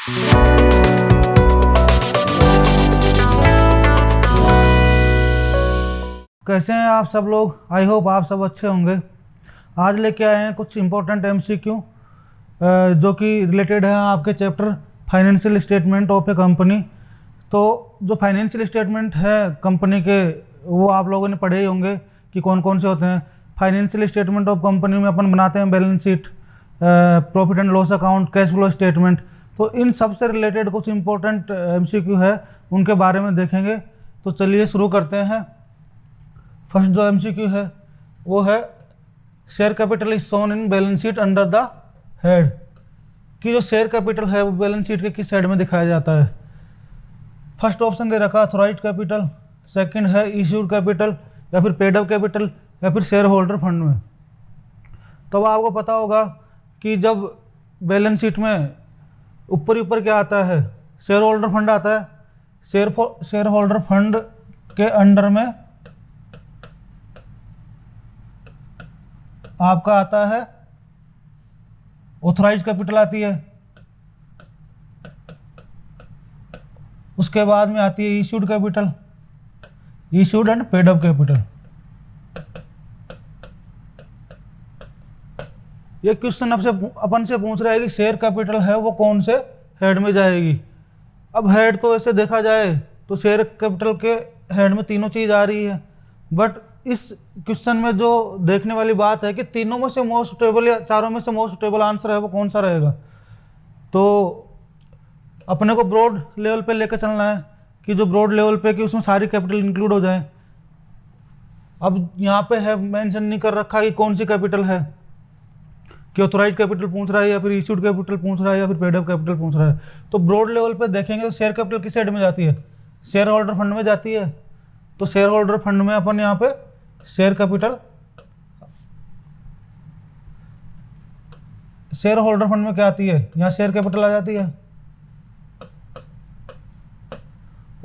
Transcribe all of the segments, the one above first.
कैसे हैं आप सब लोग? आई होप आप सब अच्छे होंगे। आज लेके आए हैं कुछ इम्पोर्टेंट MCQ जो कि रिलेटेड है आपके chapter financial statement of A company. तो जो फाइनेंशियल स्टेटमेंट है कंपनी के, वो आप लोगों ने पढ़े ही होंगे कि कौन कौन से होते हैं। फाइनेंशियल स्टेटमेंट ऑफ कंपनी में अपन बनाते हैं balance sheet, profit and loss account, cash flow statement. तो इन सब से रिलेटेड कुछ इम्पोर्टेंट MCQ है, उनके बारे में देखेंगे। तो चलिए शुरू करते हैं। फर्स्ट जो MCQ है वो है share capital is shown in balance sheet under the head, कि जो शेयर कैपिटल है वो बैलेंस शीट के किस हेड में दिखाया जाता है। फर्स्ट ऑप्शन दे रखा ऑथराइज्ड कैपिटल, सेकंड है इश्यूड कैपिटल, या फिर पेड अप कैपिटल, या फिर शेयर होल्डर फंड में। तो आपको पता होगा कि जब बैलेंस शीट में ऊपर ही ऊपर क्या आता है, शेयर होल्डर फंड आता है। शेयर होल्डर फंड के अंडर में आपका आता है ऑथराइज्ड कैपिटल आती है, उसके बाद में आती है issued capital, issued and paid up capital. ये क्वेश्चन अपन से पूछ रहा है कि शेयर कैपिटल है वो कौन से हेड में जाएगी। अब हेड तो ऐसे देखा जाए तो शेयर कैपिटल के हेड में तीनों चीज़ आ रही है, बट इस क्वेश्चन में जो देखने वाली बात है कि तीनों में से मोस्ट सुटेबल या चारों में से मोस्ट सुटेबल आंसर है वो कौन सा रहेगा। तो अपने को ब्रॉड लेवल पे लेकर चलना है कि जो ब्रॉड लेवल पे कि उसमें सारी कैपिटल इंक्लूड हो जाए। अब यहाँ पे है मेंशन नहीं कर रखा कि कौन सी कैपिटल है, कि ऑथराइज्ड कैपिटल पूछ रहा है या फिर इश्यूड कैपिटल पूछ रहा है या फिर पेड अप कैपिटल पूछ रहा है। तो ब्रॉड लेवल पे देखेंगे तो शेयर कैपिटल किस हेड में जाती है, शेयर होल्डर फंड में जाती है। तो शेयर होल्डर फंड में अपन यहाँ पे शेयर होल्डर फंड में क्या आती है, यहाँ शेयर कैपिटल आ जाती है।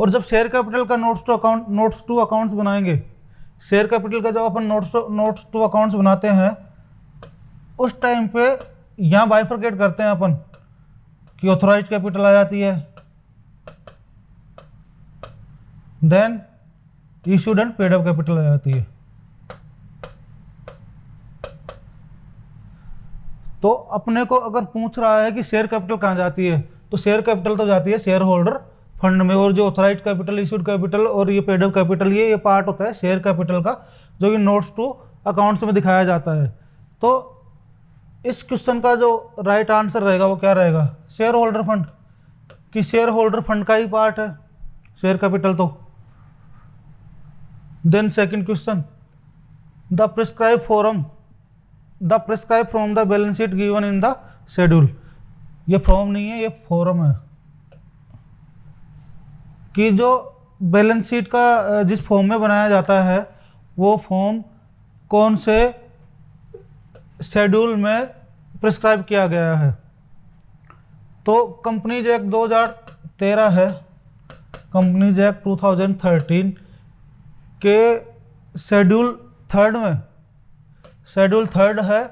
और जब शेयर कैपिटल का नोट्स टू अकाउंट्स बनाएंगे, शेयर कैपिटल का जब अपन नोट्स टू अकाउंट्स बनाते हैं उस टाइम पे यहाँ बाइफरकेट करते हैं अपन कि ऑथराइज्ड कैपिटल आ जाती है, then issued and paid up capital आ जाती है। तो अपने को अगर पूछ रहा है कि शेयर कैपिटल कहाँ जाती है, तो शेयर कैपिटल तो जाती है शेयर होल्डर फंड में। और जो ऑथराइज्ड कैपिटल, इश्यूड कैपिटल और ये पेड अप कैपिटल, ये पार्ट होता है शेयर कैपिटल का, जो कि नोट्स टू अकाउंट्स में दिखाया जाता है। तो इस क्वेश्चन का जो राइट आंसर रहेगा वो क्या रहेगा, शेयर होल्डर फंड, कि शेयर होल्डर फंड का ही पार्ट है शेयर कैपिटल। तो then second question, the prescribe from the balance sheet given in the schedule. ये फ्रॉम नहीं है, ये फॉरम है, कि जो बैलेंस शीट का जिस फॉर्म में बनाया जाता है वो फॉर्म कौन से शेड्यूल में प्रिस्क्राइब किया गया है। तो कंपनीज एक्ट 2013 है, कंपनीज एक्ट 2013 के शेड्यूल थर्ड है,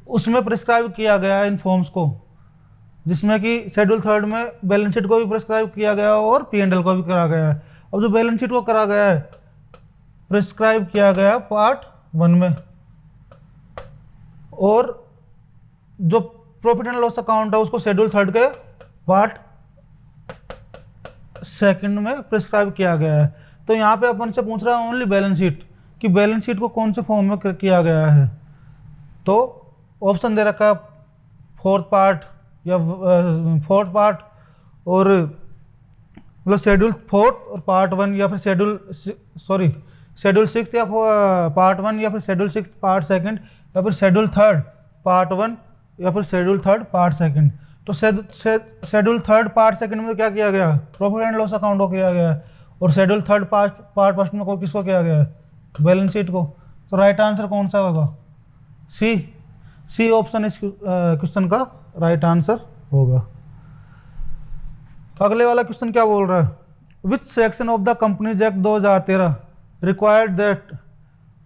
उसमें प्रिस्क्राइब किया गया है इन फॉर्म्स को, जिसमें कि शेड्यूल थर्ड में बैलेंस शीट को भी प्रिस्क्राइब किया गया और P&L को भी करा गया है। अब जो बैलेंस शीट को करा गया है, प्रिस्क्राइब किया गया पार्ट 1 में, और जो प्रॉफिट एंड लॉस अकाउंट है उसको शेड्यूल थर्ड के पार्ट 2 में प्रिस्क्राइब किया गया है। तो यहाँ पे अपन से पूछ रहा है ओनली बैलेंस शीट, कि बैलेंस शीट को कौन से फॉर्म में किया गया है। तो ऑप्शन दे रखा है फोर्थ पार्ट, और मतलब शेड्यूल 4 और पार्ट 1, या फिर शेड्यूल 6 या पार्ट 1, या फिर शेड्यूल 6 पार्ट 2, या फिर शेड्यूल 3 पार्ट 1, या फिर शेड्यूल 3 पार्ट 2। तो शेड्यूल 3 पार्ट 2 में क्या किया गया, प्रॉफिट एंड लॉस अकाउंट को किया गया है, और शेड्यूल 3 पार्ट 1 में किसको किया गया है, बैलेंस शीट को। तो राइट आंसर कौन सा होगा, सी ऑप्शन इस क्वेश्चन का राइट आंसर होगा। अगले वाला क्वेश्चन क्या बोल रहा है, which section of the companies act 2013 required that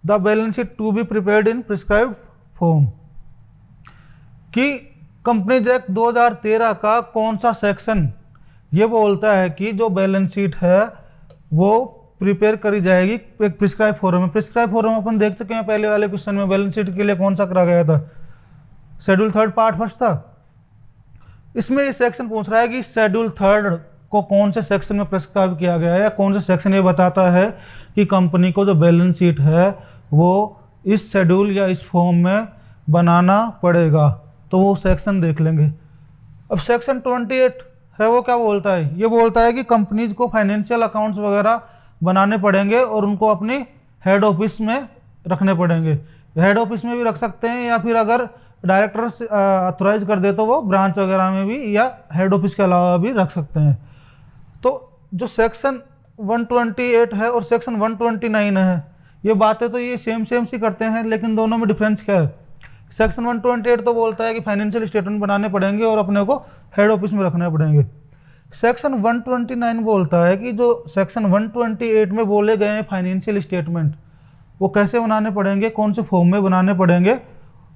the balance sheet to be prepared in prescribed form, कि कंपनीज एक्ट 2013 का कौन सा सेक्शन ये बोलता है कि जो बैलेंस शीट है वो प्रिपेयर करी जाएगी एक प्रिस्क्राइब फॉर्म में। प्रिस्क्राइब फॉर्म अपन देख चुके हैं पहले वाले क्वेश्चन में, बैलेंस शीट के लिए कौन सा करा गया था, शेड्यूल 3 पार्ट 1 था। इसमें ये सेक्शन पूछ रहा है कि शेड्यूल 3 को कौन से सेक्शन में प्रिस्क्राइब किया गया है, या कौन से सेक्शन ये बताता है कि कंपनी को जो बैलेंस शीट है वो इस शेड्यूल या इस फॉर्म में बनाना पड़ेगा। तो वो सेक्शन देख लेंगे। अब सेक्शन 28 है वो क्या बोलता है, ये बोलता है कि कंपनीज को फाइनेंशियल अकाउंट्स वगैरह बनाने पड़ेंगे और उनको अपनी हेड ऑफिस में रखने पड़ेंगे। हेड ऑफिस में भी रख सकते हैं, या फिर अगर डायरेक्टर्स ऑथराइज कर दे तो वो ब्रांच वगैरह में भी या हेड ऑफिस के अलावा भी रख सकते हैं। तो जो सेक्शन 128 है और सेक्शन 129 है, ये बातें तो ये सेम सी करते हैं, लेकिन दोनों में डिफरेंस क्या है। सेक्शन 128 तो बोलता है कि फाइनेंशियल स्टेटमेंट बनाने पड़ेंगे और अपने को हेड ऑफिस में रखने पड़ेंगे। सेक्शन 129 बोलता है कि जो सेक्शन 128 में बोले गए हैं फाइनेंशियल स्टेटमेंट वो कैसे बनाने पड़ेंगे, कौन से फॉर्म में बनाने पड़ेंगे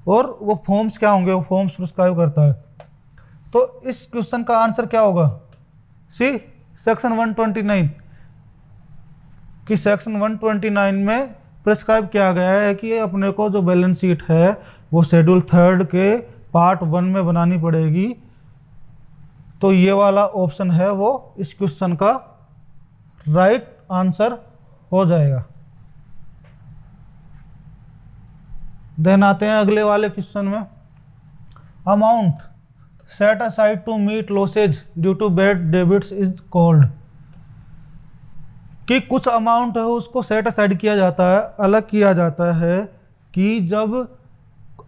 और वो फॉर्म्स क्या होंगे, वो फॉर्म्स प्रिस्क्राइब करता है। तो इस क्वेश्चन का आंसर क्या होगा, सी सेक्शन 129। कि सेक्शन 129 में प्रिस्क्राइब किया गया है कि अपने को जो बैलेंस शीट है वो शेड्यूल 3 के पार्ट 1 में बनानी पड़ेगी। तो ये वाला ऑप्शन है वो इस क्वेश्चन का राइट आंसर हो जाएगा। देन आते हैं अगले वाले क्वेश्चन में। Amount set aside to meet losses due to bad debits is called. कि कुछ अमाउंट है उसको सेट असाइड किया जाता है, अलग किया जाता है कि जब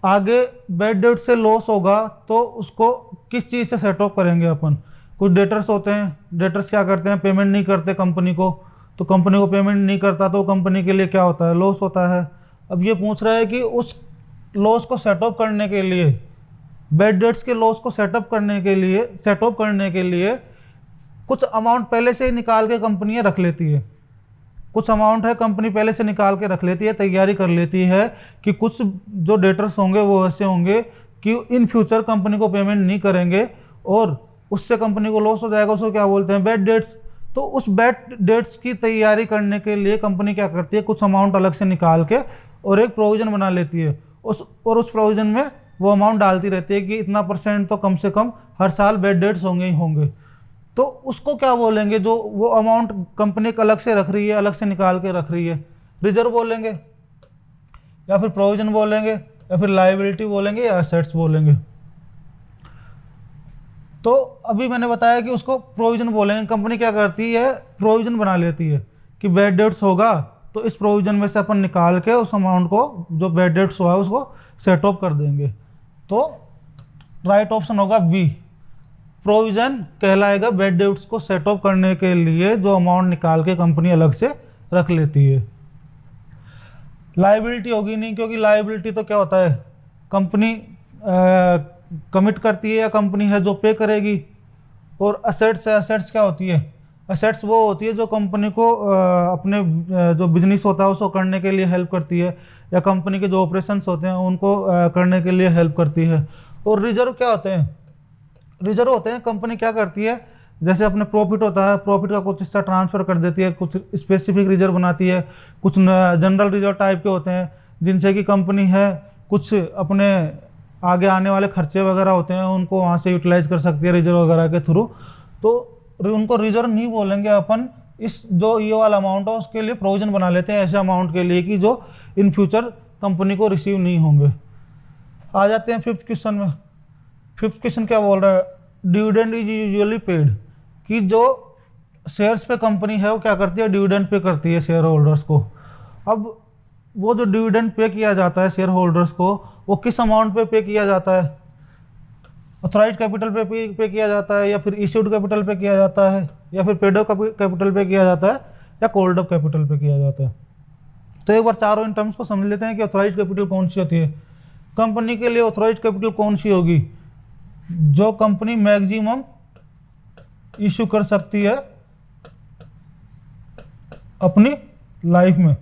आगे बैड डेट से लॉस होगा तो उसको किस चीज़ से सेट ऑफ करेंगे अपन। कुछ डेटर्स होते हैं, डेटर्स क्या करते हैं, पेमेंट नहीं करते कंपनी को, तो कंपनी को पेमेंट नहीं करता तो कंपनी के लिए क्या होता है, लॉस होता है। अब ये पूछ रहा है कि उस लॉस को सेट ऑफ करने के लिए, बैड डेट्स के लॉस को सेट ऑफ करने के लिए कुछ अमाउंट पहले से ही निकाल के कंपनियां रख लेती है। कुछ अमाउंट है कंपनी पहले से निकाल के रख लेती है, तैयारी कर लेती है कि कुछ जो डेटर्स होंगे वो ऐसे होंगे कि इन फ्यूचर कंपनी को पेमेंट नहीं करेंगे और उससे कंपनी को लॉस हो जाएगा, उसको क्या बोलते हैं, बैड डेट्स। तो उस बैड डेट्स की तैयारी करने के लिए कंपनी क्या करती है, कुछ अमाउंट अलग से निकाल के और एक प्रोविज़न बना लेती है। उस प्रोविज़न में वो अमाउंट डालती रहती है कि इतना % तो कम से कम हर साल बैड डेट्स होंगे ही होंगे। तो उसको क्या बोलेंगे, जो वो अमाउंट कंपनी अलग से रख रही है, अलग से निकाल के रख रही है, रिजर्व बोलेंगे या फिर प्रोविजन बोलेंगे या फिर लायबिलिटी बोलेंगे या एसेट्स बोलेंगे। तो अभी मैंने बताया कि उसको प्रोविजन बोलेंगे। कंपनी क्या करती है, प्रोविजन बना लेती है कि बैड डेट्स होगा तो इस प्रोविजन में से अपन निकाल के उस अमाउंट को, जो बैड डेट्स हुआ है, उसको सेट ऑफ कर देंगे। तो राइट ऑप्शन होगा बी, प्रोविजन कहलाएगा बैड डेट्स को सेट ऑफ करने के लिए जो अमाउंट निकाल के कंपनी अलग से रख लेती है। लायबिलिटी होगी नहीं, क्योंकि लायबिलिटी तो क्या होता है, कंपनी कमिट करती है या कंपनी है जो पे करेगी। और असेट्स है, असेट्स क्या होती है, असेट्स वो होती है जो कंपनी को अपने जो बिजनेस होता है उसको करने के लिए हेल्प करती है, या कंपनी के जो ऑपरेशंस होते हैं उनको करने के लिए हेल्प करती है। और रिजर्व क्या होते हैं, रिजर्व होते हैं कंपनी क्या करती है, जैसे अपने प्रॉफिट होता है, प्रॉफिट का कुछ हिस्सा ट्रांसफ़र कर देती है, कुछ स्पेसिफिक रिजर्व बनाती है, कुछ जनरल रिजर्व टाइप के होते हैं जिनसे कि कंपनी है कुछ अपने आगे आने वाले खर्चे वगैरह होते हैं उनको वहाँ से यूटिलाइज कर सकती है रिजर्व वगैरह के थ्रू। तो उनको रिजर्व नहीं बोलेंगे अपन, इस जो ये वाला अमाउंट है उसके लिए प्रोविजन बना लेते हैं ऐसे अमाउंट के लिए कि जो इन फ्यूचर कंपनी को रिसीव नहीं होंगे। आ जाते हैं फिफ्थ क्वेश्चन में। फिफ्थ क्वेश्चन क्या बोल रहा है, डिविडेंड इज यूजुअली पेड। कि जो शेयर्स पे कंपनी है वो क्या करती है, डिविडेंड पे करती है शेयर होल्डर्स को। अब वो जो डिविडेंड पे किया जाता है शेयर होल्डर्स को, वो किस अमाउंट पे किया जाता है, ऑथराइज्ड कैपिटल पे किया जाता है, या फिर इश्यूड कैपिटल पे किया जाता है, या फिर पेड अप कैपिटल पे किया जाता है, या कॉल्ड अप कैपिटल पे किया जाता है। तो एक बार चारों इन टर्म्स को समझ लेते हैं कि ऑथराइज्ड कैपिटल कौन सी होती है। कंपनी के लिए ऑथराइज्ड कैपिटल कौन सी होगी, जो कंपनी मैक्सिमम इशू कर सकती है अपनी लाइफ में।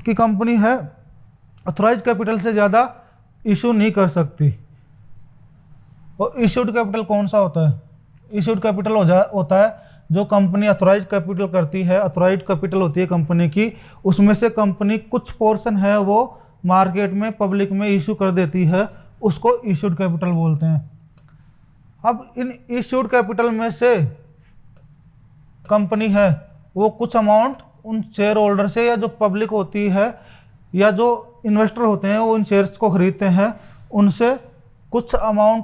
कि कंपनी है ऑथराइज्ड कैपिटल से ज़्यादा इशू नहीं कर सकती। और इश्यूड कैपिटल कौन सा होता है? इश्यूड कैपिटल होता है जो कंपनी अथोराइज कैपिटल करती है, अथोराइज कैपिटल होती है कंपनी की, उसमें से कंपनी कुछ पोर्शन है वो मार्केट में पब्लिक में इशू कर देती है, उसको इश्यूड कैपिटल बोलते हैं। अब इन इश्यूड कैपिटल में से कंपनी है वो कुछ अमाउंट उन शेयर होल्डर से, या जो पब्लिक होती है या जो इन्वेस्टर होते हैं वो इन शेयर्स को खरीदते हैं, उनसे कुछ अमाउंट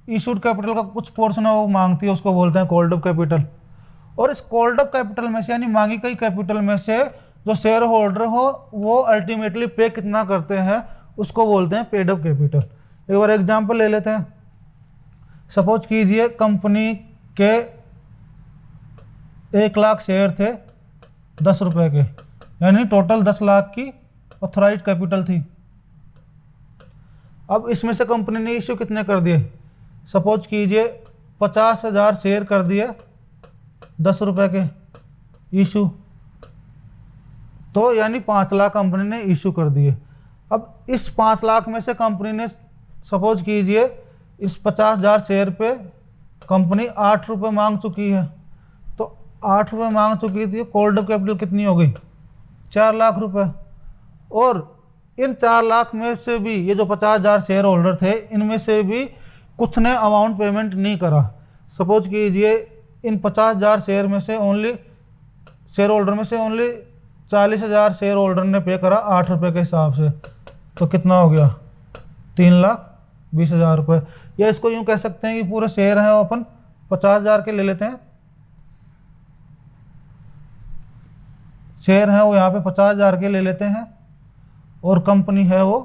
इशूड कैपिटल का कुछ पोर्शन है वो मांगती है, उसको बोलते हैं कॉल्ड अप कैपिटल। और इस कॉल्ड अप कैपिटल में से यानी मांगी गई कैपिटल में से जो शेयर होल्डर हो वो अल्टीमेटली पे कितना करते हैं उसको बोलते हैं पेड अप कैपिटल। एक बार एग्जांपल ले लेते हैं। सपोज कीजिए कंपनी के 1 लाख शेयर थे 10 रुपये के, यानी टोटल 10 लाख की ऑथराइज कैपिटल थी। अब इसमें से कंपनी ने इश्यू कितने कर दिए? सपोज कीजिए 50,000 शेयर कर दिए 10 रुपये के इशू, तो यानी 5 लाख कंपनी ने इशू कर दिए। अब इस 5 लाख में से कंपनी ने सपोज कीजिए इस 50,000 शेयर पे कंपनी 8 रुपये मांग चुकी है, तो 8 रुपये मांग चुकी थी, कॉल्ड अप कैपिटल कितनी हो गई? 4 लाख रुपये। और इन 4 लाख में से भी ये जो 50,000 शेयर होल्डर थे इनमें से भी कुछ ने अमाउंट पेमेंट नहीं करा। सपोज कीजिए इन 50,000 शेयर में से ओनली शेयर होल्डर में से ओनली 40,000 शेयर होल्डर ने पे करा 8 रुपये के हिसाब से, तो कितना हो गया? 3,20,000 रुपये। या इसको यूँ कह सकते हैं कि पूरे शेयर हैं वो अपन 50,000 के ले लेते हैं, शेयर हैं वो यहाँ पे 50,000 के ले लेते हैं, और कंपनी है वो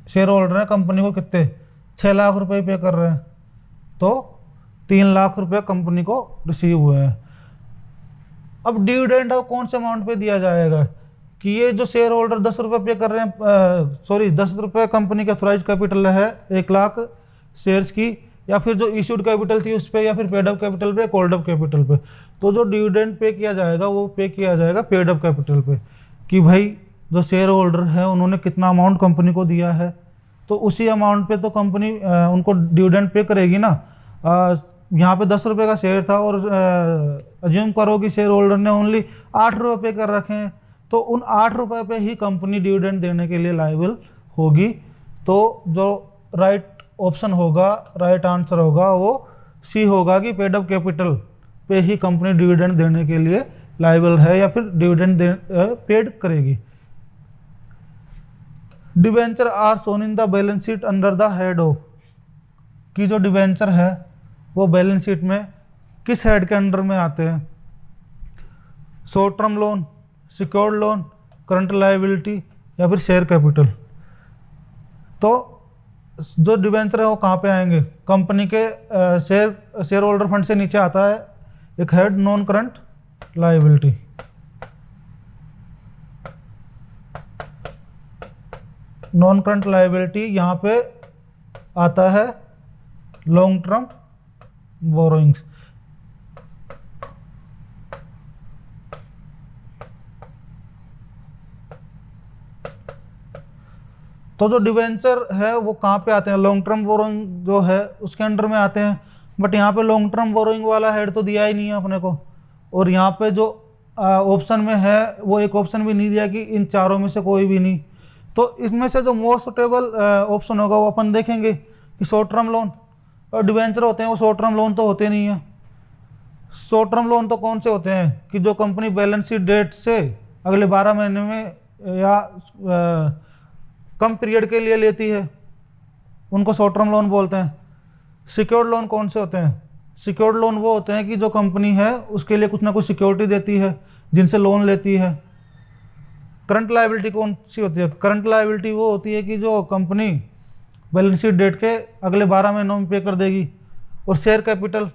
शेयर होल्डर है कंपनी को कितने 6 लाख रुपए पे कर रहे हैं, तो 3 लाख रुपए कंपनी को रिसीव हुए हैं। अब डिविडेंड है कौन से अमाउंट पे दिया जाएगा कि ये जो शेयर होल्डर 10 रुपये पे कर रहे हैं, 10 रुपये कंपनी का ऑथराइज्ड कैपिटल है 1 लाख शेयर्स की, या फिर जो इशूड कैपिटल थी उस पर, या फिर पेड अप कैपिटल पे, कॉल्ड अप कैपिटल पे। तो जो डिविडेंड पे किया जाएगा वो पे किया जाएगा पेड अप कैपिटल पे, कि भाई जो शेयर होल्डर है उन्होंने कितना अमाउंट कंपनी को दिया है, तो उसी अमाउंट पे तो कंपनी उनको डिविडेंड पे करेगी ना। यहाँ पे 10 रुपये का शेयर था और अज्यूम करो कि शेयर होल्डर ने ओनली 8 रुपये पे कर रखे हैं, तो उन 8 रुपये पे ही कंपनी डिविडेंड देने के लिए लायबल होगी। तो जो राइट ऑप्शन होगा, राइट आंसर होगा वो सी होगा कि पेड अप कैपिटल पे ही कंपनी डिविडेंड देने के लिए लायबल है, या फिर डिविडेंड पेड करेगी। Debenture are shown in the balance sheet under the head of, कि जो डिवेंचर है वो बैलेंस शीट में किस हेड के अंडर में आते हैं? Short term loan, secured loan, current liability, या फिर शेयर कैपिटल। तो जो डिवेंचर है वो कहाँ पे आएंगे? कंपनी के शेयर होल्डर फंड से नीचे आता है एक head non current liability. Non current liability यहाँ पे आता है लॉन्ग टर्म बोरोइंग्स। तो जो डिवेंचर है वो कहाँ पे आते हैं? लॉन्ग टर्म बोरोइंग जो है उसके अंडर में आते हैं, बट यहाँ पे लॉन्ग टर्म बोरोइंग वाला हेड तो दिया ही नहीं है अपने को, और यहाँ पे जो ऑप्शन में है वो एक ऑप्शन भी नहीं दिया कि इन चारों में से कोई भी नहीं। तो इसमें से जो मोस्ट सुटेबल ऑप्शन होगा वो अपन देखेंगे कि शॉर्ट टर्म लोन और डिवेंचर होते हैं वो शॉर्ट टर्म लोन तो होते नहीं हैं। शॉर्ट टर्म लोन तो कौन से होते हैं कि जो कंपनी बैलेंस शीट डेट से अगले 12 महीने में या कम पीरियड के लिए लेती है, उनको शॉर्ट टर्म लोन बोलते हैं। सिक्योर्ड लोन कौन से होते हैं? सिक्योर्ड लोन वो होते हैं कि जो कंपनी है उसके लिए कुछ ना कुछ सिक्योरिटी देती है जिनसे लोन लेती है। करंट लायबिलिटी कौन सी होती है? करंट लायबिलिटी वो होती है कि जो कंपनी बैलेंस शीट डेट के अगले 12 महीनों में पे कर देगी। और शेयर कैपिटल,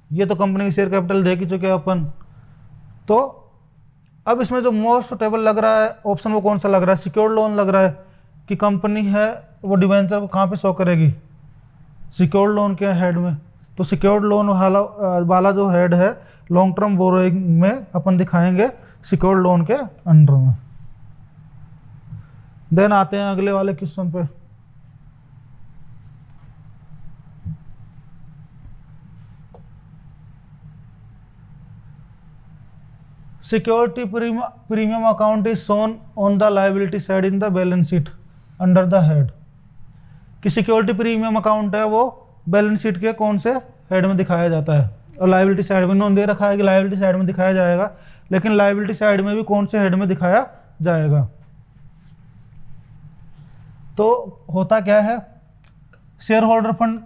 ये तो कंपनी की शेयर कैपिटल दे ही चुके हैं अपन। तो अब इसमें जो मोस्ट सुटेबल लग रहा है ऑप्शन वो कौन सा लग रहा है? सिक्योर्ड लोन लग रहा है कि कंपनी है वो डिवेंचर को कहाँ पे शो करेगी? सिक्योर्ड लोन के हेड में। तो सिक्योर्ड लोन वाला जो हेड है लॉन्ग टर्म बोरोइंग में अपन दिखाएंगे सिक्योर्ड लोन के अंडर में। देन आते हैं अगले वाले क्वेश्चन पे। Security premium account is shown on the liability side in the balance sheet under the head. कि सिक्योरिटी प्रीमियम अकाउंट है वो बैलेंस शीट के कौन से हेड में दिखाया जाता है, और लायबिलिटी साइड में इन्होंने दे रखा है कि लायबिलिटी साइड में दिखाया जाएगा, लेकिन लायबिलिटी साइड में भी कौन से हेड में दिखाया जाएगा। तो होता क्या है, शेयर होल्डर फंड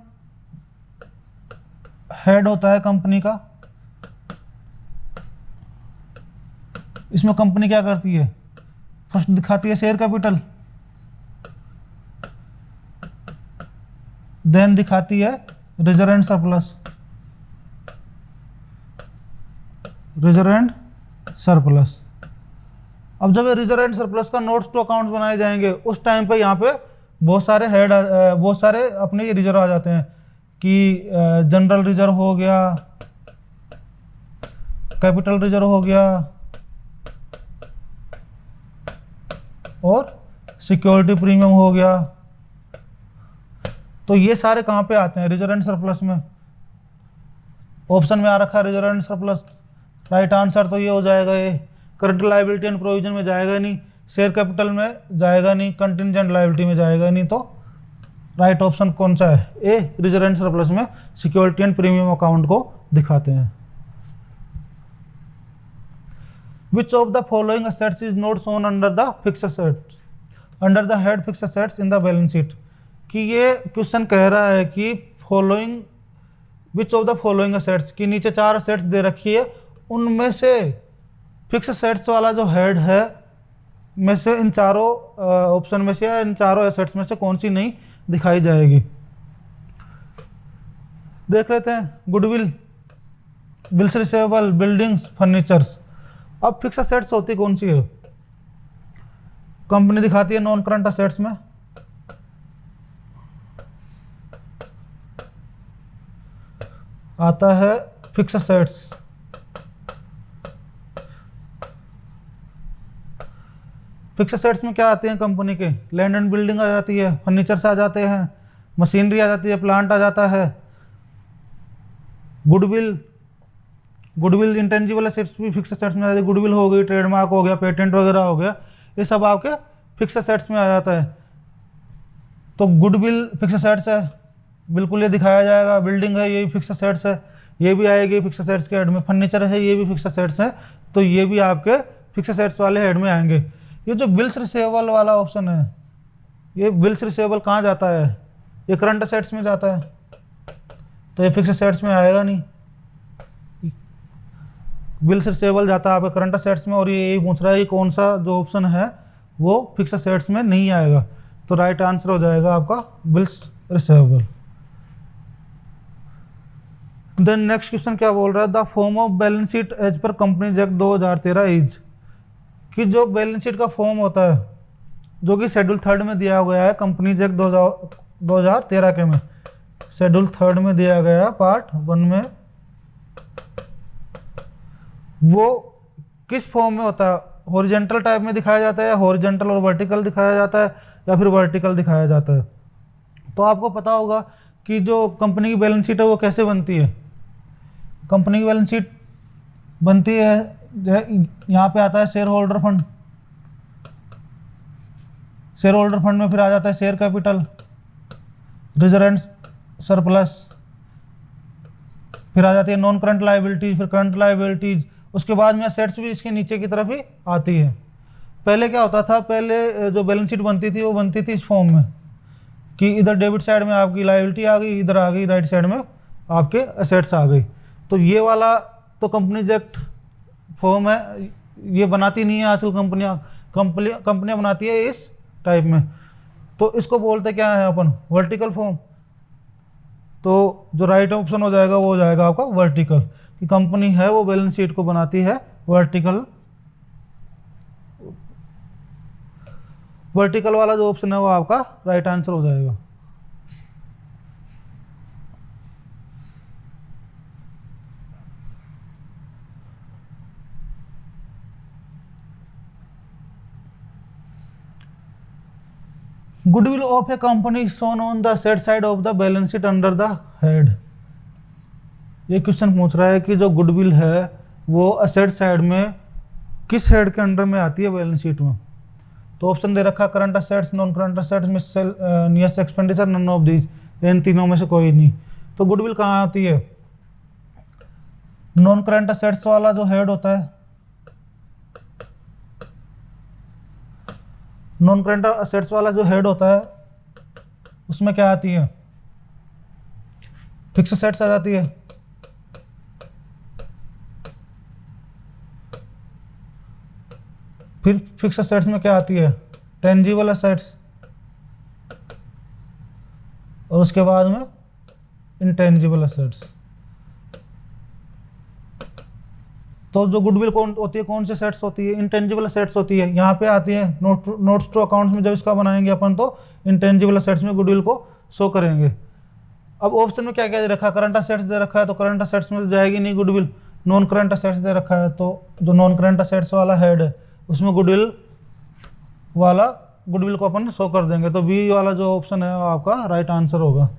हेड होता है कंपनी का। इसमें कंपनी क्या करती है, फर्स्ट दिखाती है शेयर कैपिटल, देन दिखाती है reserve and surplus, reserve and surplus. अब जब ये रिजर्व एंड सरप्लस का नोट्स टू अकाउंट्स बनाए जाएंगे, उस टाइम पे यहाँ पे बहुत सारे हेड, बहुत सारे अपने रिजर्व आ जाते हैं कि जनरल रिजर्व हो गया, कैपिटल रिजर्व हो गया और सिक्योरिटी प्रीमियम हो गया। तो ये सारे कहाँ पे आते हैं, रिजर्व एंड सरप्लस में। ऑप्शन में आ रखा है reserve and surplus, right answer तो ये हो जाएगा ये। करंट लायबिलिटी एंड प्रोविजन में जाएगा नहीं, शेयर कैपिटल में जाएगा नहीं, कंटिजेंट लायबिलिटी में जाएगा नहीं, तो राइट ऑप्शन कौन सा है, ए। रिजर्व एंड सरप्लस में सिक्योरिटी एंड प्रीमियम अकाउंट को दिखाते हैं। Which of the following assets is not shown under the fixed assets, under the head fixed assets in the balance sheet? कि ये क्वेश्चन कह रहा है कि following, which of the following assets, की नीचे 4 असेट्स दे रखी है, उनमें से फिक्स असेट्स वाला जो हेड है में से इन चारों ऑप्शन में से या इन चारों एसेट्स में से कौन सी नहीं दिखाई जाएगी। देख लेते हैं, goodwill, bills receivable, buildings, furnitures. अब फिक्स असेट्स होती कौन सी है, कंपनी दिखाती है नॉन करंट असेट्स में, आता है फिक्स असेट्स। फिक्स असेट्स में क्या आते हैं कंपनी के, लैंड एंड बिल्डिंग आ जाती है, फर्नीचर्स आ जाते हैं, मशीनरी आ जाती है, प्लांट आ जाता है, गुडविल, गुडविल इंटेंजिबल असेट्स भी फिक्स असेट्स में आ जाती है, गुडविल हो गई, ट्रेडमार्क हो गया, पेटेंट वगैरह हो गया, ये सब आपके फिक्स असेट्स में आ जाता है। तो गुडविल फिक्स असेट्स है, बिल्कुल ये दिखाया जाएगा। बिल्डिंग है, ये भी फिक्स असेट्स है, ये भी आएगी फिक्स असेट्स के हेड में। फर्नीचर है, ये भी फिक्स असेट्स है, तो ये भी आपके फिक्स असेट्स वाले हेड में आएंगे। ये जो बिल्स रिसीवेबल वाला ऑप्शन है, ये बिल्स रिसीवेबल कहाँ जाता है, ये करंट असेट्स में जाता है, तो ये फिक्स असेट्स में आएगा नहीं। बिल्स रिसीवेबल जाता है आपके करंट असेट्स में, और ये यही पूछ रहा है कि कौन सा जो ऑप्शन है वो फिक्स असेट्स में नहीं आएगा, तो राइट आंसर हो जाएगा आपका bills receivable. Then next question क्या बोल रहा है, the form of balance sheet as per companies act 2013 is, कि जो बैलेंस शीट का फॉर्म होता है जो कि शेड्यूल 3 में दिया गया है कंपनीज एक्ट 2013 के में, शेड्यूल 3 में दिया गया है पार्ट 1 में, वो किस फॉर्म में होता है, हॉरिजॉन्टल टाइप में दिखाया जाता है, या हॉरिजॉन्टल और वर्टिकल दिखाया जाता है, या फिर वर्टिकल दिखाया जाता है। तो आपको पता होगा कि जो कंपनी की बैलेंस शीट है वो कैसे बनती है। कंपनी की बैलेंस शीट बनती है, यहाँ पे आता है share holder fund, share holder fund में फिर आ जाता है share capital, reserve and surplus, फिर आ जाती है नॉन करंट लायबिलिटीज, फिर करंट लायबिलिटीज, उसके बाद में असेट्स भी इसके नीचे की तरफ ही आती है। पहले क्या होता था, पहले जो बैलेंस शीट बनती थी वो बनती थी इस फॉर्म में कि इधर डेबिट साइड में आपकी लायबिलिटी आ गई, इधर आ गई राइट साइड में आपके असेट्स आ गई। तो ये वाला तो कंपनीज एक्ट फॉर्म है, ये बनाती नहीं है आजकल कंपनियां बनाती है इस टाइप में, तो इसको बोलते क्या है अपन, वर्टिकल फॉर्म। तो जो राइट ऑप्शन हो जाएगा वो हो जाएगा आपका वर्टिकल, कि कंपनी है वो बैलेंस शीट को बनाती है वर्टिकल, वर्टिकल वाला जो ऑप्शन है वो आपका राइट आंसर हो जाएगा। Goodwill of A company shown on the set side of the balance sheet under the head. ये क्वेश्चन पूछ रहा है कि जो गुडविल है वो असेट साइड में किस हेड के अंडर में आती है बैलेंस शीट में? तो ऑप्शन दे रखा current assets, non current assets, miscellaneous expenditure, none of these, इन तीनों में से कोई नहीं। तो गुडविल कहाँ आती है? नॉन करंट असेट्स वाला जो हेड होता है, नॉन करंट असेट्स वाला जो हेड होता है उसमें क्या आती है? फिक्स असेट्स आ जाती है। फिर फिक्स असेट्स में क्या आती है? टेंजिबल असेट्स, और उसके बाद में इंटेंजिबल असेट्स। तो जो गुडविल कौन होती है, कौन सी सेट्स होती है? इंटेंजिबल असेट्स होती है। यहाँ पे आती है नोट्स टू अकाउंट्स में जब इसका बनाएंगे अपन तो इंटेंजिबल असेट्स में गुडविल को शो करेंगे। अब ऑप्शन में क्या क्या दे रखा है? करंट असेट्स दे रखा है, तो करंट असेट्स में तो जाएगी नहीं गुडविल। नॉन करंट असेट्स दे रखा है, तो जो नॉन करंट असेट्स वाला हेड है उसमें गुडविल को अपन शो कर देंगे। तो बी वाला जो ऑप्शन है वो आपका राइट आंसर होगा।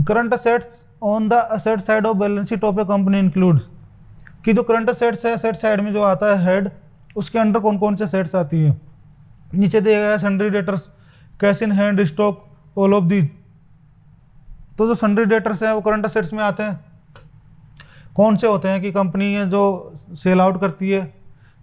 Current assets on the asset side of balance sheet of A company includes, कि जो करंट असेट्स है असेट साइड में जो आता है हेड, उसके अंडर कौन कौन से असेट्स आती है? नीचे दिया गया है sundry debtors, cash in hand, stock, all of these. तो जो सन्ड्री डेटर्स हैं वो करंट असेट्स में आते हैं। कौन से होते हैं कि कंपनी है जो सेल आउट करती है,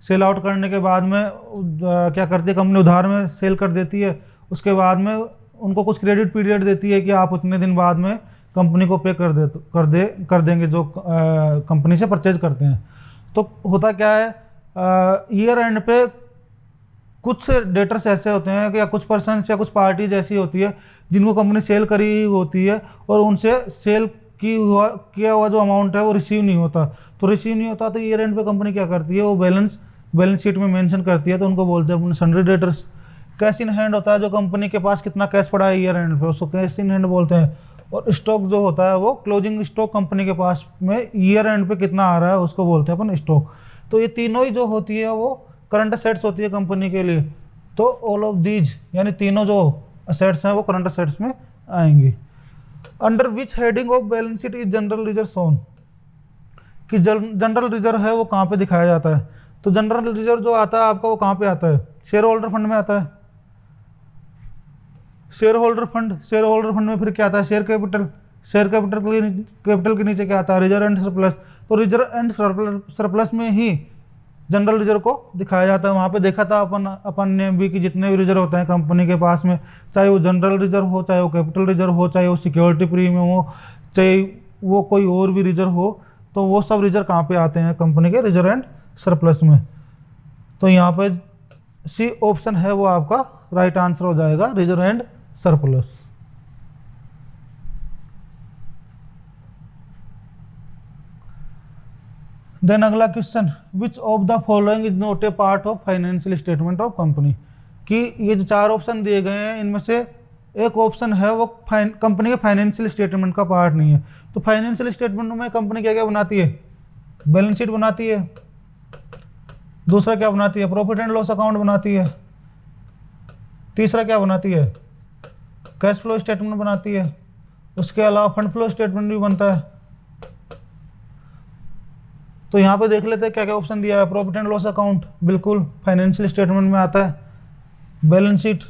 सेल आउट करने के बाद में क्या करती है कंपनी, उधार में सेल कर देती है। उसके बाद में उनको कुछ क्रेडिट पीरियड देती है कि आप उतने दिन बाद में कंपनी को पे कर देंगे जो कंपनी से परचेज करते हैं। तो होता क्या है, ईयर एंड पे कुछ डेटर्स ऐसे होते हैं कि या कुछ पर्सन्स या कुछ पार्टीज ऐसी होती है जिनको कंपनी सेल करी होती है और उनसे सेल किया हुआ जो अमाउंट है वो रिसीव नहीं होता। तो रिसीव नहीं होता तो ईयर एंड पे कंपनी क्या करती है, वो बैलेंस शीट में मेंशन करती है, तो उनको बोलते हैं अपने sundry debtors. Cash in hand होता है जो कंपनी के पास कितना कैश पड़ा है ईयर एंड पे, उसको कैश इन हैंड बोलते हैं। और स्टॉक जो होता है वो क्लोजिंग स्टॉक कंपनी के पास में ईयर एंड पे कितना आ रहा है उसको बोलते हैं अपन स्टॉक। तो ये तीनों ही जो होती है वो करंट असेट्स होती है कंपनी के लिए। तो ऑल ऑफ दीज यानी तीनों जो असेट्स हैं वो करंट असेट्स में आएंगी। Under which heading of balance sheet is general reserve shown, कि जनरल रिजर्व है वो कहाँ पे दिखाया जाता है? तो जनरल रिजर्व जो आता है आपका वो कहाँ पे आता है? शेयर होल्डर फंड में आता है। शेयर होल्डर फंड में फिर क्या आता है? शेयर कैपिटल के नीचे क्या आता है? Reserve and surplus. तो रिजर्व एंड सरप्लस में ही जनरल रिजर्व को दिखाया जाता है। वहाँ पे देखा था अपन ने भी कि जितने भी रिजर्व होते हैं कंपनी के पास में, चाहे वो जनरल रिजर्व हो, चाहे वो कैपिटल रिजर्व हो, चाहे वो सिक्योरिटी प्रीमियम हो, चाहे वो कोई और भी रिजर्व हो, तो वो सब रिजर्व कहाँ पे आते हैं? कंपनी के रिजर्व एंड सरप्लस में। तो यहाँ पे सी ऑप्शन है वो आपका राइट आंसर हो जाएगा, रिजर्व एंड सरप्लस। देन अगला question, which of the following is not a part of financial statement of company, कि ये जो चार ऑप्शन दिए गए हैं इनमें से एक ऑप्शन है वो कंपनी के फाइनेंशियल स्टेटमेंट का पार्ट नहीं है। तो फाइनेंशियल स्टेटमेंट में कंपनी क्या क्या बनाती है? बैलेंस शीट बनाती है, दूसरा क्या बनाती है? प्रॉफिट एंड लॉस अकाउंट बनाती है, तीसरा क्या बनाती है? कैश फ्लो स्टेटमेंट बनाती है, उसके अलावा फंड फ्लो स्टेटमेंट भी बनता है। तो यहाँ पे देख लेते हैं क्या क्या ऑप्शन दिया है। प्रॉफिट एंड लॉस अकाउंट बिल्कुल फाइनेंशियल स्टेटमेंट में आता है। बैलेंस शीट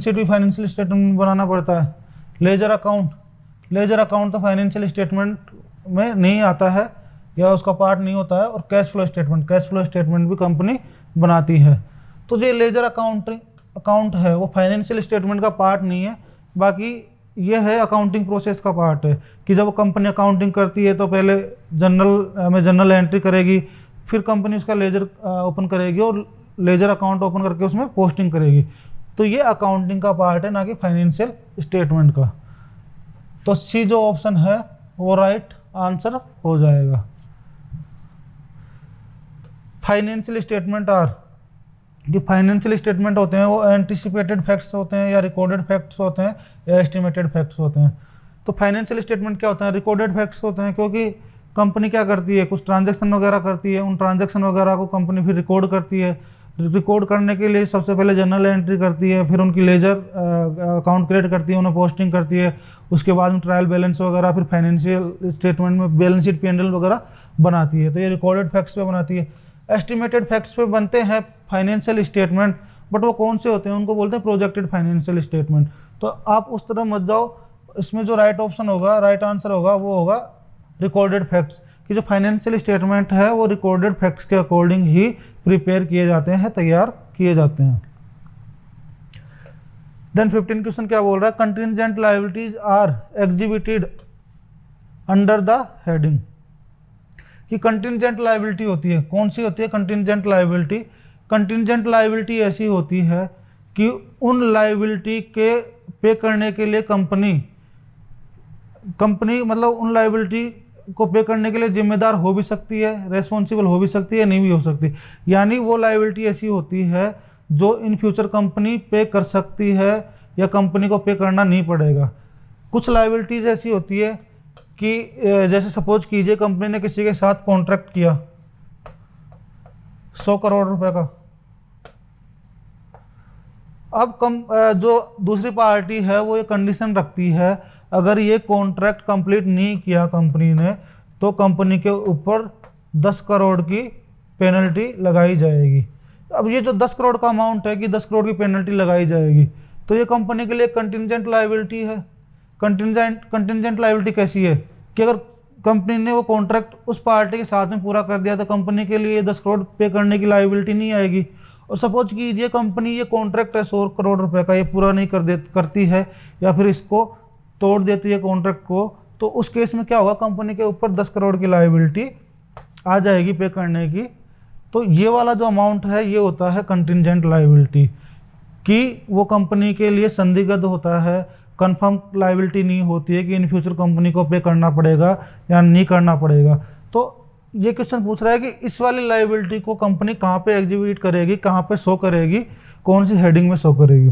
भी फाइनेंशियल स्टेटमेंट में बनाना पड़ता है। लेजर अकाउंट तो फाइनेंशियल स्टेटमेंट में नहीं आता है या उसका पार्ट नहीं होता है। और कैश फ्लो स्टेटमेंट भी कंपनी बनाती है। तो जो लेजर अकाउंट है वो फाइनेंशियल स्टेटमेंट का पार्ट नहीं है, बाकी ये है अकाउंटिंग प्रोसेस का पार्ट है कि जब कंपनी अकाउंटिंग करती है तो पहले जनरल एंट्री करेगी, फिर कंपनी उसका लेजर ओपन करेगी और लेजर अकाउंट ओपन करके उसमें पोस्टिंग करेगी। तो ये अकाउंटिंग का पार्ट है, ना कि फाइनेंशियल स्टेटमेंट का। तो सी जो ऑप्शन है वो राइट आंसर हो जाएगा। फाइनेंशियल स्टेटमेंट जो फाइनेंशियल स्टेटमेंट होते हैं वो एंटिसिपेटेड फैक्ट्स होते हैं या रिकॉर्डेड फैक्ट्स होते हैं या एस्टिमेटेड फैक्ट्स होते हैं। तो फाइनेंशियल स्टेटमेंट क्या होता है? रिकॉर्डेड फैक्ट्स होते हैं, क्योंकि कंपनी क्या करती है, कुछ ट्रांजैक्शन वगैरह करती है, उन ट्रांजैक्शन वगैरह को कंपनी फिर रिकॉर्ड करती है। रिकॉर्ड करने के लिए सबसे पहले जर्नल एंट्री करती है, फिर उनकी लेजर अकाउंट क्रिएट करती है, उन्हें पोस्टिंग करती है, उसके बाद में ट्रायल बैलेंस वगैरह, फिर फाइनेंशियल स्टेटमेंट में बैलेंस शीट P&L वगैरह बनाती है। तो ये रिकॉर्डेड फैक्ट्स पे बनाती है। एस्टिमेटेड फैक्ट्स पे बनते हैं फाइनेंशियल स्टेटमेंट, बट वो कौन से होते हैं, उनको बोलते हैं प्रोजेक्टेड फाइनेंशियल स्टेटमेंट। तो आप उस तरह मत जाओ, इसमें जो राइट ऑप्शन होगा, राइट आंसर होगा वो होगा रिकॉर्डेड फैक्ट्स, कि जो फाइनेंशियल स्टेटमेंट है वो रिकॉर्डेड फैक्ट्स के अकॉर्डिंग ही प्रिपेयर किए जाते हैं, तैयार किए जाते हैं। देन 15 क्वेश्चन क्या बोल रहा है, contingent liabilities are exhibited under the heading, कि कंटिजेंट लायबिलिटी होती है, कौन सी होती है कंटिजेंट लायबिलिटी। कंटिजेंट लायबिलिटी ऐसी होती है कि उन लायबिलिटी के पे करने के लिए कंपनी मतलब उन लायबिलिटी को पे करने के लिए जिम्मेदार हो भी सकती है, रेस्पॉन्सिबल हो भी सकती है, नहीं भी हो सकती। यानी वो लायबिलिटी ऐसी होती है जो इन फ्यूचर कंपनी पे कर सकती है या कंपनी को पे करना नहीं पड़ेगा। कुछ लायबिलिटीज़ ऐसी होती है कि जैसे सपोज कीजिए कंपनी ने किसी के साथ कॉन्ट्रैक्ट किया 100 करोड़ रुपए का। अब जो दूसरी पार्टी है वो ये कंडीशन रखती है, अगर ये कॉन्ट्रैक्ट कंप्लीट नहीं किया कंपनी ने तो कंपनी के ऊपर 10 करोड़ की पेनल्टी लगाई जाएगी। अब ये जो 10 करोड़ का अमाउंट है कि 10 करोड़ की पेनल्टी लगाई जाएगी, तो ये कंपनी के लिए कंटिजेंट लायबिलिटी है। कंटिजेंट लायबिलिटी कैसी है कि अगर कंपनी ने वो कॉन्ट्रैक्ट उस पार्टी के साथ में पूरा कर दिया तो कंपनी के लिए 10 करोड़ पे करने की लायबिलिटी नहीं आएगी। और सपोज कीजिए कंपनी ये कॉन्ट्रैक्ट है 100 करोड़ रुपए का, ये पूरा नहीं करती है या फिर इसको तोड़ देती है कॉन्ट्रैक्ट को, तो उस केस में क्या होगा, कंपनी के ऊपर 10 करोड़ की लायबिलिटी आ जाएगी पे करने की। तो ये वाला जो अमाउंट है ये होता है कंटिजेंट लायबिलिटी, कि वो कंपनी के लिए संदिग्ध होता है, कंफर्म लायबिलिटी नहीं होती है कि इन फ्यूचर कंपनी को पे करना पड़ेगा या नहीं करना पड़ेगा। तो ये क्वेश्चन पूछ रहा है कि इस वाली लायबिलिटी को कंपनी कहाँ पे एग्जीक्यूट करेगी, कहाँ पे शो करेगी, कौन सी हेडिंग में शो करेगी।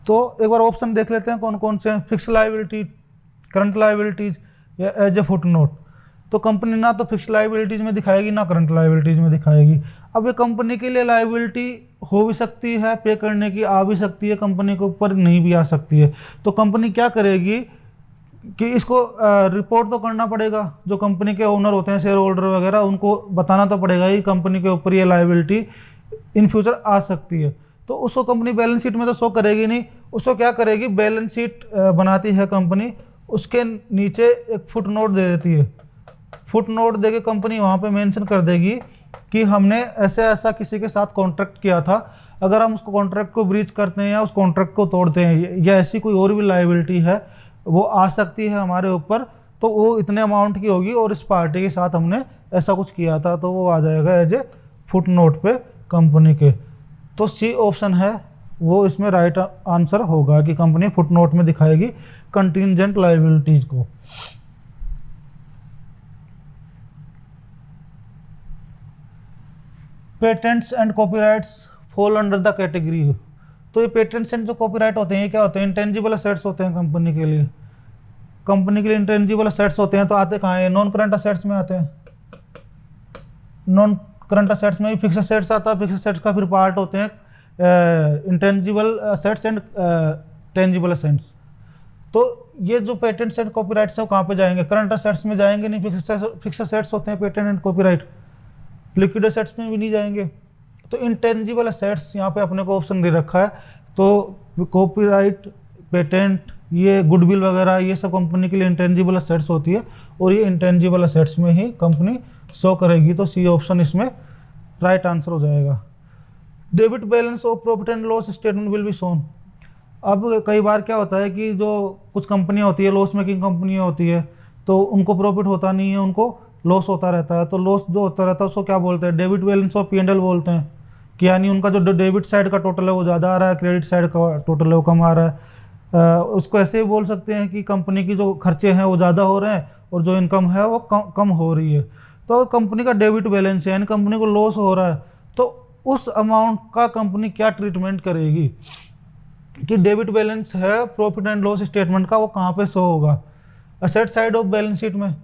तो एक बार ऑप्शन देख लेते हैं कौन कौन से हैं। फिक्स लायबिलिटी, करंट लायबिलिटीज या एज ए फुट नोट। तो कंपनी ना तो फिक्स लायबिलिटीज में दिखाएगी ना करंट लायबिलिटीज में दिखाएगी। अब ये कंपनी के लिए लायबिलिटी हो भी सकती है पे करने की, आ भी सकती है कंपनी के ऊपर, नहीं भी आ सकती है। तो कंपनी क्या करेगी कि इसको रिपोर्ट तो करना पड़ेगा, जो कंपनी के ओनर होते हैं, शेयर होल्डर वगैरह, उनको बताना तो पड़ेगा ही कंपनी के ऊपर ये लायबिलिटी इन फ्यूचर आ सकती है। तो उसको कंपनी बैलेंस शीट में तो शो करेगी नहीं, उसको क्या करेगी, बैलेंस शीट बनाती है कंपनी, उसके नीचे एक फुट नोट दे देती है। फुट नोट देके कंपनी वहाँ पे मेंशन कर देगी कि हमने ऐसा किसी के साथ कॉन्ट्रैक्ट किया था, अगर हम उसको कॉन्ट्रैक्ट को ब्रीच करते हैं या उस कॉन्ट्रैक्ट को तोड़ते हैं या ऐसी कोई और भी लायबिलिटी है वो आ सकती है हमारे ऊपर, तो वो इतने अमाउंट की होगी और इस पार्टी के साथ हमने ऐसा कुछ किया था, तो वो आ जाएगा एज ए फुट नोट पे कंपनी के। तो सी ऑप्शन है वो इसमें राइट आंसर होगा कि कंपनी फुट नोट में दिखाएगी कंटिजेंट लायबिलिटीज को। Patents and copyrights fall under the category. तो ये पेटेंट्स एंड जो कॉपीराइट होते हैं ये क्या होते हैं, इंटेंजिबल असेट्स होते हैं कंपनी के लिए। कंपनी के लिए इंटेंजिबल असेट्स होते हैं तो आते कहाँ हैं, नॉन करंट असेट्स में आते हैं। नॉन करंट असेट्स में भी फिक्स असेट्स आता है, फिक्स असेट्स का फिर पार्ट होते हैं intangible assets and tangible assets. तो ये जो पेटेंट्स एंड कॉपीराइट्स है कहाँ पे जाएंगे, करंट असेट्स में जाएंगे नहीं, फिक्स असेट्स होते हैं patent and copyright. Liquid assets में भी नहीं जाएंगे। तो इंटेंजिबल असेट्स यहाँ पे अपने को ऑप्शन दे रखा है, तो कॉपीराइट, पेटेंट, ये गुडविल वगैरह ये सब कंपनी के लिए इंटेंजिबल असेट्स होती है और ये इंटेंजिबल असेट्स में ही कंपनी शो करेगी। तो सी ऑप्शन इसमें राइट आंसर हो जाएगा। Debit balance of profit and loss statement will be shown. अब कई बार क्या होता है कि जो कुछ कंपनियां होती है, लॉस मेकिंग कंपनियां होती है, तो उनको प्रॉफिट होता नहीं है, उनको लॉस होता रहता है। तो लॉस जो होता रहता है उसको क्या बोलते हैं, डेबिट बैलेंस ऑफ P&L बोलते हैं, कि यानी उनका जो डेबिट साइड का टोटल है वो ज़्यादा आ रहा है, क्रेडिट साइड का टोटल है वो कम आ रहा है। उसको ऐसे ही बोल सकते हैं कि कंपनी की जो खर्चे हैं वो ज़्यादा हो रहे हैं और जो इनकम है वो कम हो रही है। तो कंपनी का डेबिट बैलेंस है यानी कंपनी को लॉस हो रहा है, तो उस अमाउंट का कंपनी क्या ट्रीटमेंट करेगी कि डेबिट बैलेंस है प्रॉफिट एंड लॉस स्टेटमेंट का, वो कहाँ पे शो होगा, asset side of balance sheet में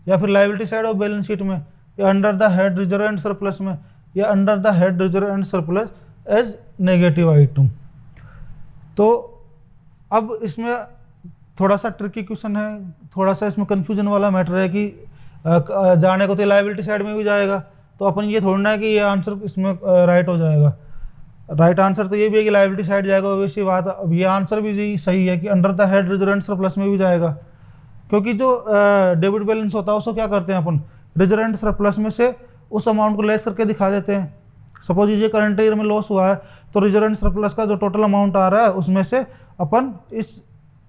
या फिर liability side of balance sheet में या under the head reserve and surplus में या under the head reserve and surplus as negative item. तो अब इसमें थोड़ा सा ट्रिकी क्वेश्चन है, थोड़ा सा इसमें कन्फ्यूजन वाला मैटर है कि जाने को तो लायबिलिटी साइड में भी जाएगा, तो अपन ये थोड़ा ना है कि ये आंसर इसमें राइट हो जाएगा। राइट आंसर तो ये भी है कि लायबिलिटी साइड जाएगा, वैसी बात। अब ये आंसर भी सही है कि under the head reserve and surplus में भी जाएगा, क्योंकि जो डेबिट बैलेंस होता है उसको क्या करते हैं अपन, रिजर्व एंड सरप्लस में से उस अमाउंट को लेस करके दिखा देते हैं। सपोज ये करंट ईयर में लॉस हुआ है, तो रिजर्व एंड सरप्लस का जो टोटल अमाउंट आ रहा है उसमें से अपन इस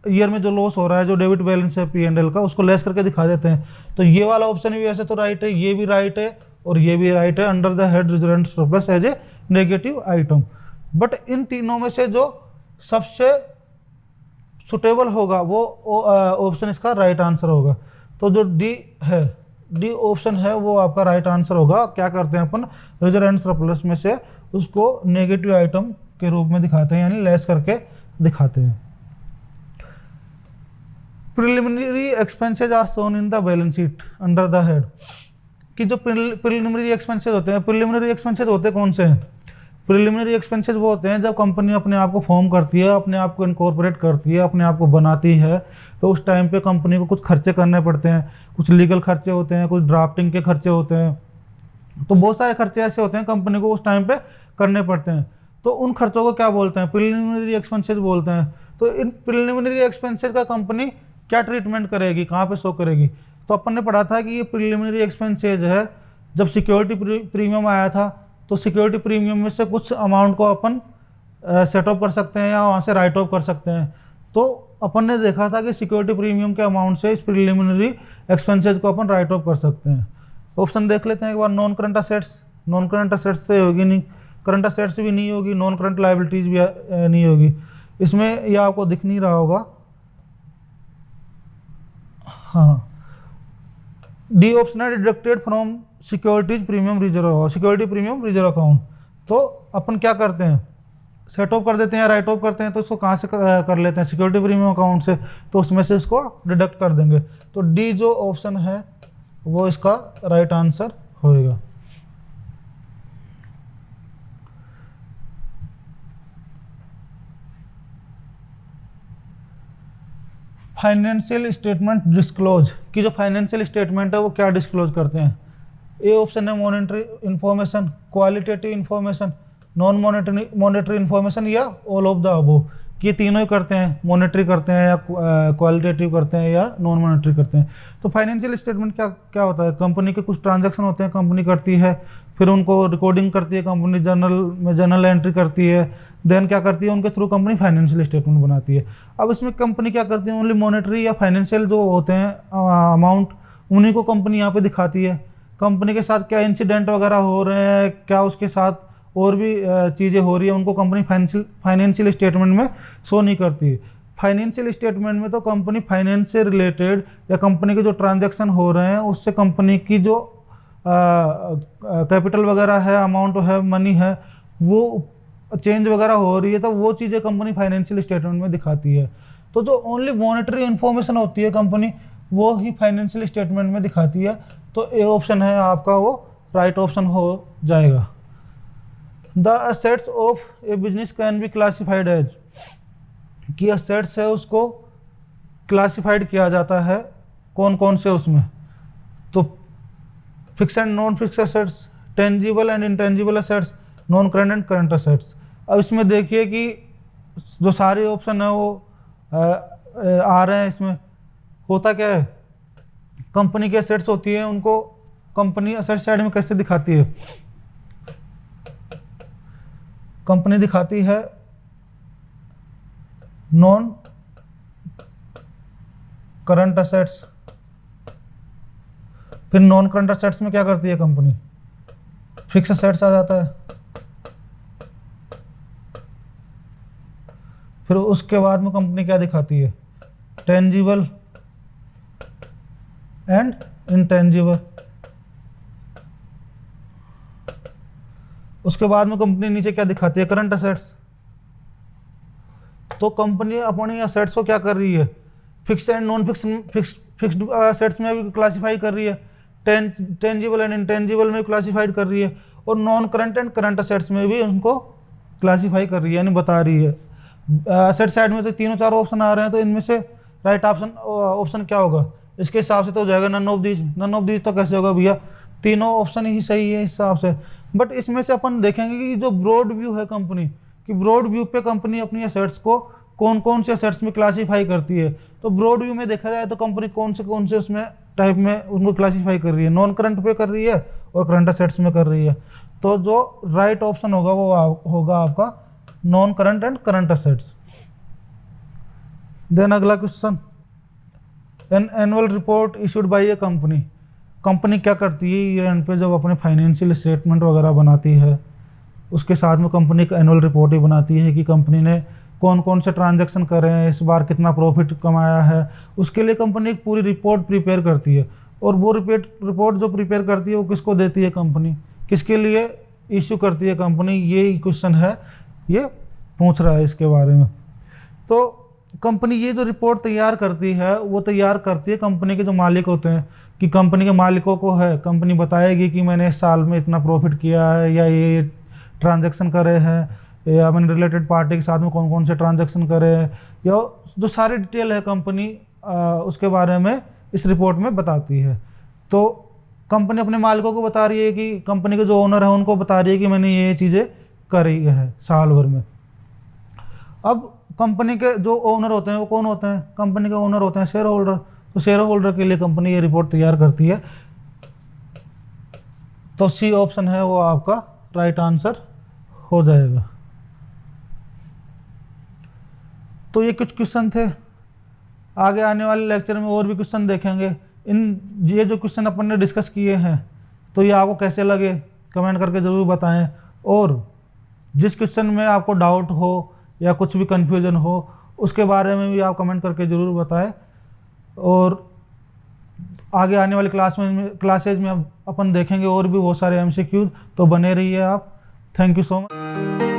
ईयर में जो लॉस हो रहा है, जो डेबिट बैलेंस है P&L का, उसको लेस करके दिखा देते हैं। तो ये वाला ऑप्शन भी वैसे तो राइट है, ये भी राइट है और ये भी राइट है, under the head reserve and surplus as a negative item. But इन तीनों में से जो सबसे सुटेबल होगा वो ऑप्शन इसका राइट आंसर होगा। तो जो डी है, डी ऑप्शन है वो आपका राइट आंसर होगा। क्या करते हैं अपन, रिजर्व एंड सरप्लस में से उसको नेगेटिव आइटम के रूप में दिखाते हैं, यानी लेस करके दिखाते हैं। Preliminary expenses are shown in the balance sheet under the head, कि जो प्रिलिमिनरी एक्सपेंसेज होते हैं, प्रिलिमिनरी एक्सपेंसेज होते कौन से हैं? प्रिलिमिनरी एक्सपेंसेज वो होते हैं जब कंपनी अपने आप को फॉर्म करती है, अपने आप को इनकॉर्पोरेट करती है, अपने आप को बनाती है, तो उस टाइम पे कंपनी को कुछ खर्चे करने पड़ते हैं। कुछ लीगल खर्चे होते हैं, कुछ ड्राफ्टिंग के खर्चे होते हैं, तो बहुत सारे खर्चे ऐसे होते हैं कंपनी को उस टाइम पे करने पड़ते हैं। तो उन खर्चों को क्या बोलते हैं, प्रिलिमिनरी एक्सपेंसेज बोलते हैं। तो इन प्रिलिमिनरी एक्सपेंसेज का कंपनी क्या ट्रीटमेंट करेगी, कहाँ पे शो करेगी? तो अपन ने पढ़ा था कि ये प्रिलिमिनरी एक्सपेंसेज है, जब सिक्योरिटी प्रीमियम आया था तो सिक्योरिटी प्रीमियम में से कुछ अमाउंट को अपन सेट ऑफ कर सकते हैं या वहाँ से राइट ऑफ कर सकते हैं। तो अपन ने देखा था कि सिक्योरिटी प्रीमियम के अमाउंट से इस प्रिलिमिनरी एक्सपेंसेज को अपन राइट ऑफ कर सकते हैं। ऑप्शन देख लेते हैं एक बार। Non current assets, non current assets से होगी नहीं, करंट असेट्स भी नहीं होगी, नॉन करंट लायबिलिटीज भी नहीं होगी। इसमें यह आपको दिख नहीं रहा होगा, हाँ, डी ऑप्शन है deducted from securities premium reserve, security premium reserve account. तो अपन क्या करते हैं, सेट ऑफ कर देते हैं या राइट ऑफ करते हैं। तो इसको कहाँ से कर लेते हैं, सिक्योरिटी प्रीमियम अकाउंट से, तो उसमें से इसको डिडक्ट कर देंगे। तो डी जो ऑप्शन है वो इसका राइट आंसर होएगा। फाइनेंशियल स्टेटमेंट डिस्क्लोज, कि जो फाइनेंशियल स्टेटमेंट है वो क्या डिस्क्लोज करते हैं? ए ऑप्शन है monetary information, qualitative information, non monetary information या ऑल ऑफ द अबव। ये तीनों ही करते हैं, मॉनेटरी करते हैं या क्वालिटेटिव करते हैं या नॉन मॉनेटरी करते हैं। तो फाइनेंशियल स्टेटमेंट क्या क्या होता है, कंपनी के कुछ ट्रांजैक्शन होते हैं, कंपनी करती है, फिर उनको रिकॉर्डिंग करती है कंपनी, जर्नल एंट्री करती है, देन क्या करती है, उनके थ्रू कंपनी फाइनेंशियल स्टेटमेंट बनाती है। अब इसमें कंपनी क्या करती है, ओनली मॉनेटरी या फाइनेंशियल जो होते हैं अमाउंट, उन्हीं को कंपनी यहाँ पे दिखाती है। कंपनी के साथ क्या इंसिडेंट वगैरह हो रहे हैं, क्या उसके साथ और भी चीज़ें हो रही है, उनको कंपनी फाइनेंशियल स्टेटमेंट में शो नहीं करती है। फाइनेंशियल स्टेटमेंट में तो कंपनी फाइनेंस से रिलेटेड या कंपनी के जो ट्रांजैक्शन हो रहे हैं उससे कंपनी की जो कैपिटल वगैरह है, अमाउंट है, मनी है, वो चेंज वगैरह हो रही है, तो वो चीज़ें कंपनी फाइनेंशियल स्टेटमेंट में दिखाती है। तो जो ओनली मॉनेटरी इन्फॉर्मेशन होती है कंपनी, वो ही फाइनेंशियल स्टेटमेंट में दिखाती है। तो ए ऑप्शन है आपका वो राइट ऑप्शन हो जाएगा। The assets of a business can be classified as, कि असेट्स है उसको क्लासिफाइड किया जाता है कौन कौन से उसमें, तो fix and non fix assets, tangible and intangible assets, non current and current assets. अब इसमें देखिए कि जो सारे ऑप्शन है वो आ रहे हैं, इसमें होता क्या है, कंपनी की असेट्स होती है, उनको कंपनी असेट साइड में कैसे दिखाती है, कंपनी दिखाती है नॉन करंट असेट्स, फिर नॉन करंट असेट्स में क्या करती है कंपनी, फिक्स असेट्स आ जाता है, फिर उसके बाद में कंपनी क्या दिखाती है, टेंजिबल एंड इंटेंजिबल। उसके बाद में कंपनी नीचे क्या दिखाती है, करंट असेट्स। तो कंपनी अपनी असेट्स को क्या कर रही है, fix and non fixed assets में भी क्लासिफाई कर रही है, टेंजिबल एंड इंटेंजिबल में क्लासिफाइड कर रही है, और non current and current assets में भी उनको क्लासीफाई कर रही है, यानी बता रही है। असेट साइड में तो तीनों चारों ऑप्शन आ रहे हैं, तो इनमें से राइट ऑप्शन क्या होगा? इसके हिसाब से तो हो जाएगा none of these. None of these तो कैसे होगा भैया, तीनों ऑप्शन ही सही है इस हिसाब से। बट इसमें से अपन देखेंगे कि जो ब्रॉड व्यू है कंपनी कि ब्रॉड व्यू पे कंपनी अपनी एसेट्स को कौन कौन से एसेट्स में क्लासीफाई करती है। तो ब्रॉड व्यू में देखा जाए तो कंपनी कौन से उसमें टाइप में उनको क्लासीफाई कर रही है, नॉन करंट पे कर रही है और करंट एसेट्स में कर रही है। तो जो राइट ऑप्शन होगा वो होगा आपका non current and current assets. Then अगला question, an annual report issued by a company. Company क्या करती है ईयर एंड पे जब अपने फाइनेंशियल स्टेटमेंट वगैरह बनाती है, उसके साथ में कंपनी का एनुअल रिपोर्ट ही बनाती है कि कंपनी ने कौन कौन से ट्रांजैक्शन करे हैं, इस बार कितना प्रॉफिट कमाया है। उसके लिए कंपनी एक पूरी रिपोर्ट प्रिपेयर करती है, और वो रिपोर्ट जो प्रिपेयर करती है वो किसको देती है कंपनी, किसके लिए इश्यू करती है कंपनी, ये क्वेश्चन है, ये पूछ रहा है इसके बारे में। तो कंपनी ये जो रिपोर्ट तैयार करती है वो तैयार करती है कंपनी के जो मालिक होते हैं, कि कंपनी के मालिकों को है, कंपनी बताएगी कि मैंने इस साल में इतना प्रॉफिट किया है, या ये ट्रांजैक्शन करे हैं, या मैंने रिलेटेड पार्टी के साथ में कौन कौन से ट्रांजैक्शन करे हैं, या जो सारी डिटेल है कंपनी उसके बारे में इस रिपोर्ट में बताती है। तो कंपनी अपने मालिकों को बता रही है कि कंपनी के जो ओनर है उनको बता रही है कि मैंने ये चीज़ें करी है साल भर में। अब कंपनी के जो ओनर होते हैं वो कौन होते हैं? कंपनी के ओनर होते हैं शेयर होल्डर। तो शेयर होल्डर के लिए कंपनी ये रिपोर्ट तैयार करती है। तो सी ऑप्शन है वो आपका राइट आंसर हो जाएगा। तो ये कुछ क्वेश्चन थे, आगे आने वाले लेक्चर में और भी क्वेश्चन देखेंगे। ये जो क्वेश्चन अपन ने डिस्कस किए हैं तो ये आपको कैसे लगे कमेंट करके ज़रूर बताएं, और जिस क्वेश्चन में आपको डाउट हो या कुछ भी कन्फ्यूजन हो उसके बारे में भी आप कमेंट करके ज़रूर बताएं। और आगे आने वाली क्लासेज में अपन देखेंगे और भी बहुत सारे MCQ, तो बने रहिए आप। Thank you so much.